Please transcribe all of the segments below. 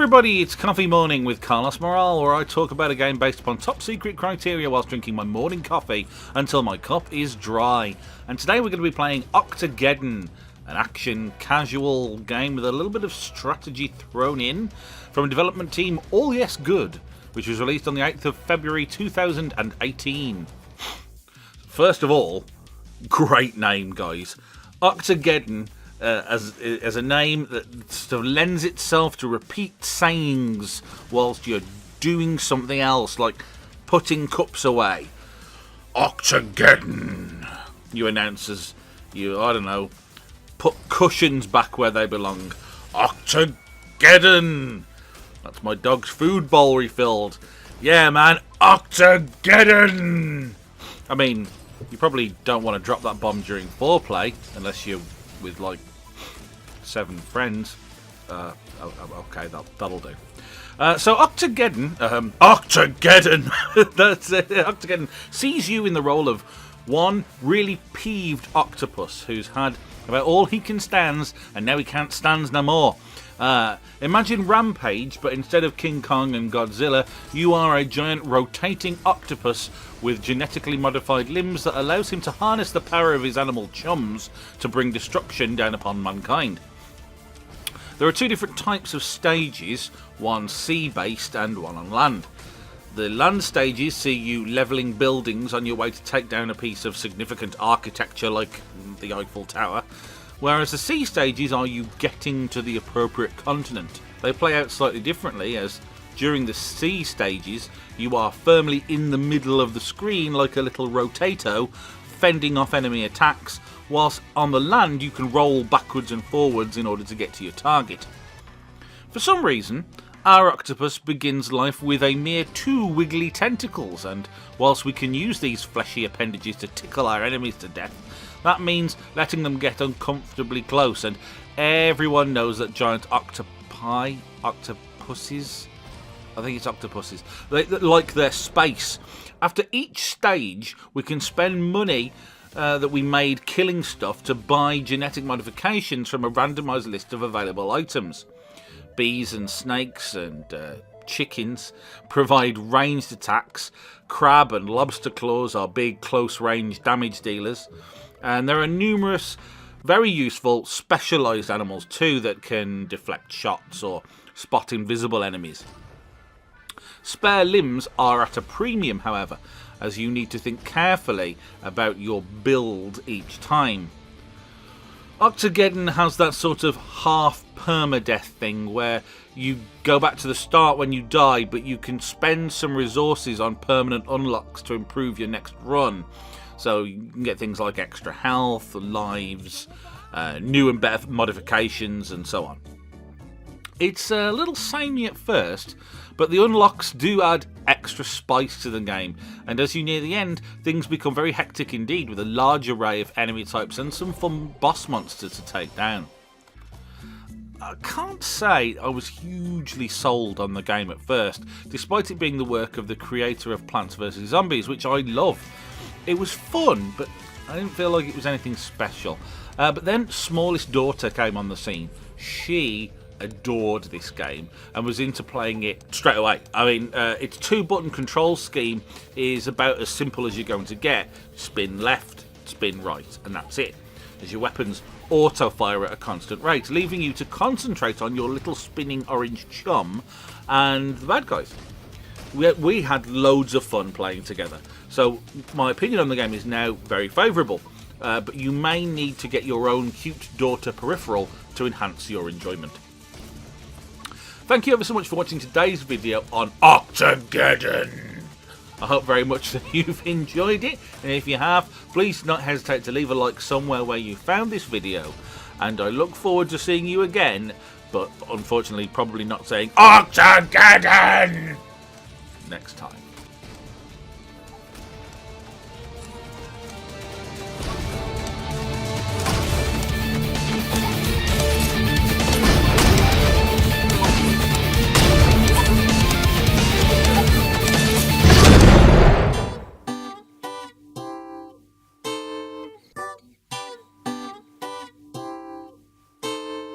everybody, it's Coffee Morning with Karlos, where I talk about a game based upon top secret criteria whilst drinking my morning coffee until my cup is dry. And today we're going to be playing Octogeddon, an action casual game with a little bit of strategy thrown in from development team All Yes Good, which was released on the 8th of February 2018. First of all, great name, guys. Octogeddon. As a name that sort of lends itself to repeat sayings whilst you're doing something else, like putting cups away. Octogeddon, you announce as you, I don't know, put cushions back where they belong. Octogeddon, that's my dog's food bowl refilled. Yeah, man, Octogeddon. I mean, you probably don't want to drop that bomb during foreplay unless you're with like 7 friends. Okay, that'll do. So Octogeddon, that's it. Octogeddon sees you in the role of one really peeved octopus who's had about all he can stand, and now he can't stand no more. Imagine Rampage, but instead of King Kong and Godzilla, you are a giant rotating octopus with genetically modified limbs that allows him to harness the power of his animal chums to bring destruction down upon mankind. There are 2 different types of stages, one sea-based and one on land. The land stages see you levelling buildings on your way to take down a piece of significant architecture like the Eiffel Tower, whereas the sea stages are you getting to the appropriate continent. They play out slightly differently, as during the sea stages you are firmly in the middle of the screen like a little rotato, fending off enemy attacks, whilst on the land you can roll backwards and forwards in order to get to your target. For some reason, our octopus begins life with a mere 2 wiggly tentacles, and whilst we can use these fleshy appendages to tickle our enemies to death, that means letting them get uncomfortably close, and everyone knows that giant octopuses, I think it's octopuses, they like their space. After each stage, we can spend money that we made killing stuff to buy genetic modifications from a randomised list of available items. Bees and snakes and chickens provide ranged attacks. Crab and lobster claws are big close-range damage dealers. And there are numerous very useful specialised animals too that can deflect shots or spot invisible enemies. Spare limbs are at a premium, however, as you need to think carefully about your build each time. Octogeddon has that sort of half permadeath thing where you go back to the start when you die, but you can spend some resources on permanent unlocks to improve your next run. So you can get things like extra health, lives, new and better modifications, and so on. It's a little samey at first, but the unlocks do add extra spice to the game, and as you near the end, things become very hectic indeed, with a large array of enemy types and some fun boss monsters to take down. I can't say I was hugely sold on the game at first, despite it being the work of the creator of Plants vs Zombies, which I love. It was fun, but I didn't feel like it was anything special. But then Smallest Daughter came on the scene. She adored this game and was into playing it straight away. I mean, its 2-button control scheme is about as simple as you're going to get. Spin left, spin right, and that's it, as your weapons auto-fire at a constant rate, leaving you to concentrate on your little spinning orange chum and the bad guys. We had loads of fun playing together, so my opinion on the game is now very favourable, but you may need to get your own cute daughter peripheral to enhance your enjoyment. Thank you ever so much for watching today's video on Octogeddon. I hope very much that you've enjoyed it, and if you have, please do not hesitate to leave a like somewhere where you found this video, and I look forward to seeing you again, but unfortunately probably not saying Octogeddon next time.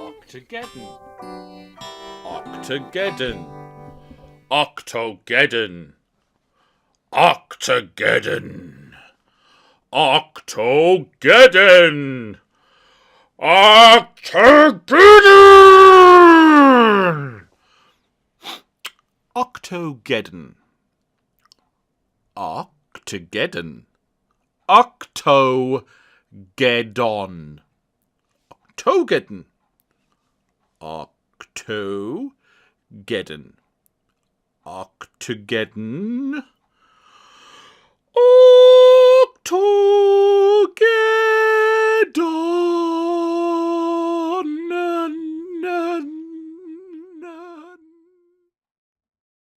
Octogeddon. Octogeddon. Octogeddon. Octogeddon. Octogeddon. Octogeddon. Octogeddon. Octogeddon. Octogeddon. Octogeddon. Octogeddon. Octogeddon. Octogeddon.